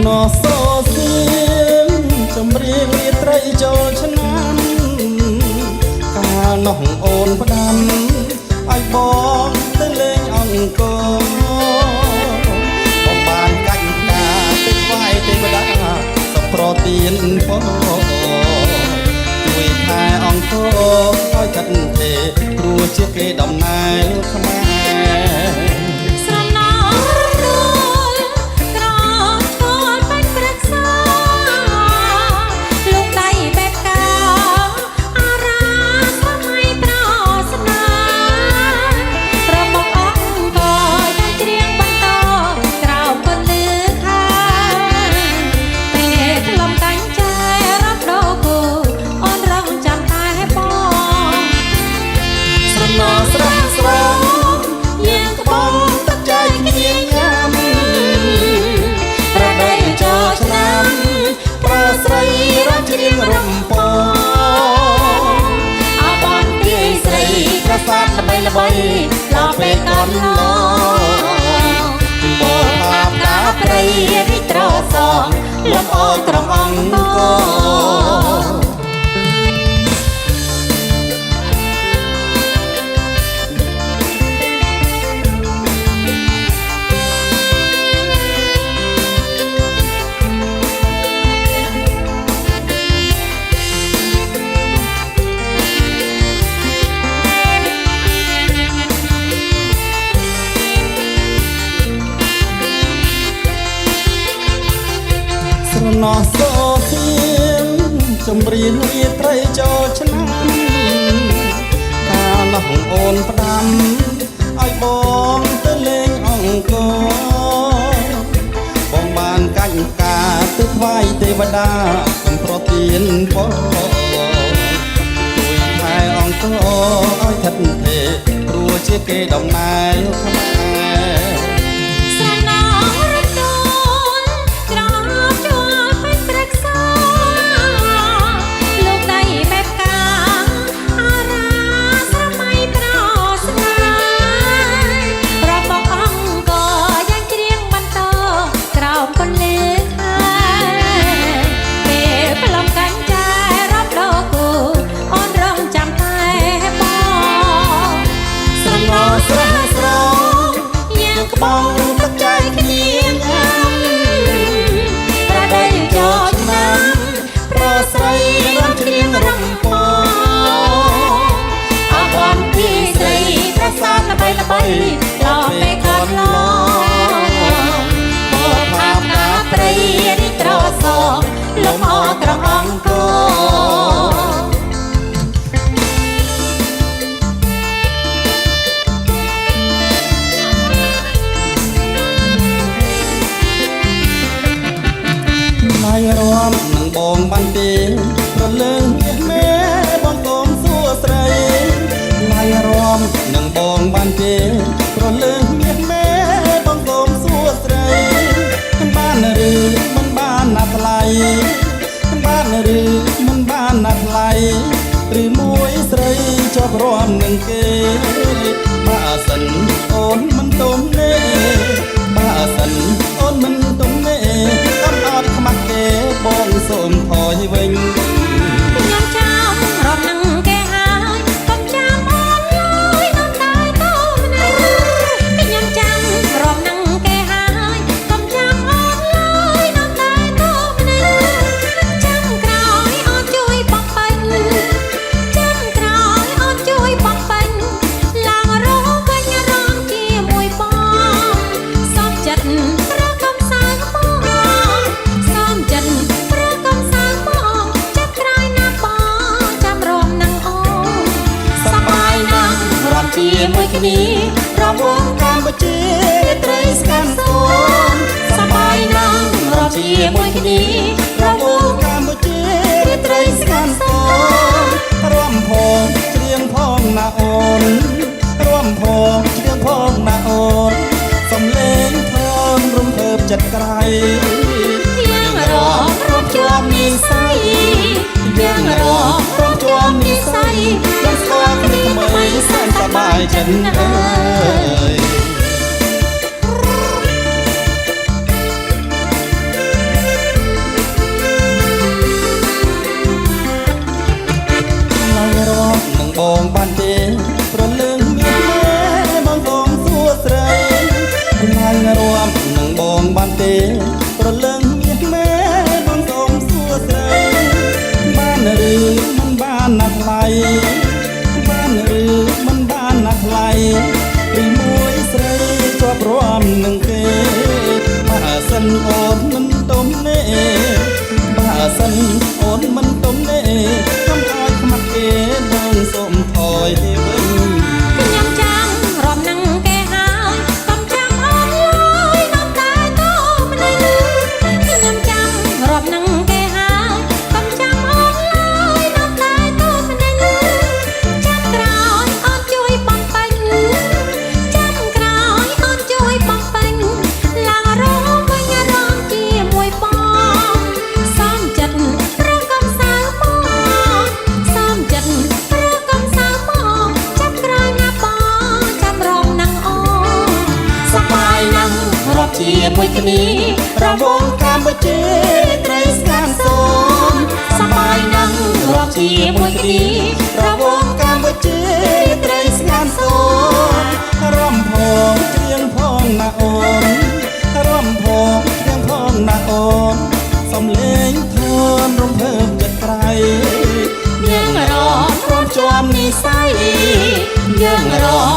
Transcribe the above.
ណោះសូសៀងចម្រៀងរាត្រីចូលឆ្នាំកាលនោះអូនផ្ដាំឲ្យបងទៅលេងអង្គរបងបានកាច់ការទៅថ្វាយទេវតាសុខប្រទានពរជួយថែអង្គរឲ្យកាត់ទេព្រោះជាគេដំណើរខ្មែរល្បីឡោពេលកនឡបោផាបតាព្រៃរីត្រសងលំអត្រង់អង្គណោះសូសៀងចម្រៀងរាត្រីចូលឆ្នាំកាលនោះអូនផ្ដាំឲ្យបងទៅលេងអង្គរបងបានកាច់ការទៅថ្វាយទេវតាសំប្រទានពរជួយថែអង្គរឲ្យថិតទេព្រោះជាគេដំណើរខ្មែរបងទឹកใจគ្នាញ៉ាំប្រដេញចូលឆ្នាំប្រស្រីរំច្រៀងរំពងអបអរពីស្រីប្រសាទល្បីឡោពេលកនឡបោផាបតាព្រៃរីត្រសងលំអត្រង់អង្គរំនឹងបងបានទេប្រលើងមាសមេបងកុំសួស្រីឡាយរំនឹងបងបានទេប្រលើងមាសមេបងកុំសួស្រីមិនបានឬមិនបានណាត់ថ្លៃមិនបានឬមិនបានណាត់ថ្លៃឬមួយស្រីជាប់រំនឹងគេបើសិនអូនមិនទុំទេបើសិនអូនមិនទុំទេកំអត់ខ្មាស់គេបងសូមថយវិញខ្ញុំចាំរំនឹងគេហើយកុំចាំអូនឡើយនាំតែតោម្នាក់ខ្ញុំចាំរំនឹងគេហើយកុំចាំអូនឡើយនាំតែតោម្នាក់ចាំក្រោយអូនជួយបោះពេញចាំក្រោយអូនជួយបោះពេញឡើងរងវិញរំជាមួយបងសំចិត្តជាមួយគ្នារំវងកម្ពុជាត្រីស្កាន់សូនសប្បាយណាស់រំជាមួយគ្នារំវងកម្ពុជាត្រីស្កាន់សូនរំផងច្រៀងផងណាអូនរំផងច្រៀងផងណាអូនសំលេងធនរំភើបចិត្តក្រៃយើងរំជាប់និស័យយើងរំជាប់និស័យយើងស្គាល់គ្នាថ្មីសែនសប្បាយចិត្តអើយ ឡាញ់រួមនឹងបងបានទេប្រលឹងមាសមេបងសូមសួរស្រីបានឬមិនបានណាថ្លៃបានឬមិនបានណាថ្លៃពីមួយស្រីជាប់រួមនឹងគេបើសិនអូនមិនទុំនេបើសិនអូនមិនទុំនេកុំឲ្យខ្មាស់គេបងសូមថយទៅវិញខ្ញុំចាំរំនឹងគេហើយកុំចាំអូនឡើយនៅតែតមិនលឺខ្ញុំចាំរំនឹងគេហើយកុំចាំអូនឡើយនៅតែតមិនលឺចាំក្រោយអូនជួយបំពេញចាំក្រោយអូនជួយបំពេញឡើងរងវិញរងជាមួយបងសំចិត្តឬកំសៅបងសំចិត្តឬកំសៅបងចាំក្រោយណាបងចាំរងនឹងអូនសប្បាយណាស់រាប់ជាមួយគ្នារវងកម្ពុជាត្រីស្ងាត់សូមសប្បាយណាស់រាប់ជាមួយគ្នារវងកម្ពុជាត្រីស្ងាត់សូមរំផងច្រៀងផងណាអូនរំផងច្រៀងផងណាអូនសំលេងធនរំភើបចិត្តក្រៃយើងរត់រួមជាប់និស័យយើងរត់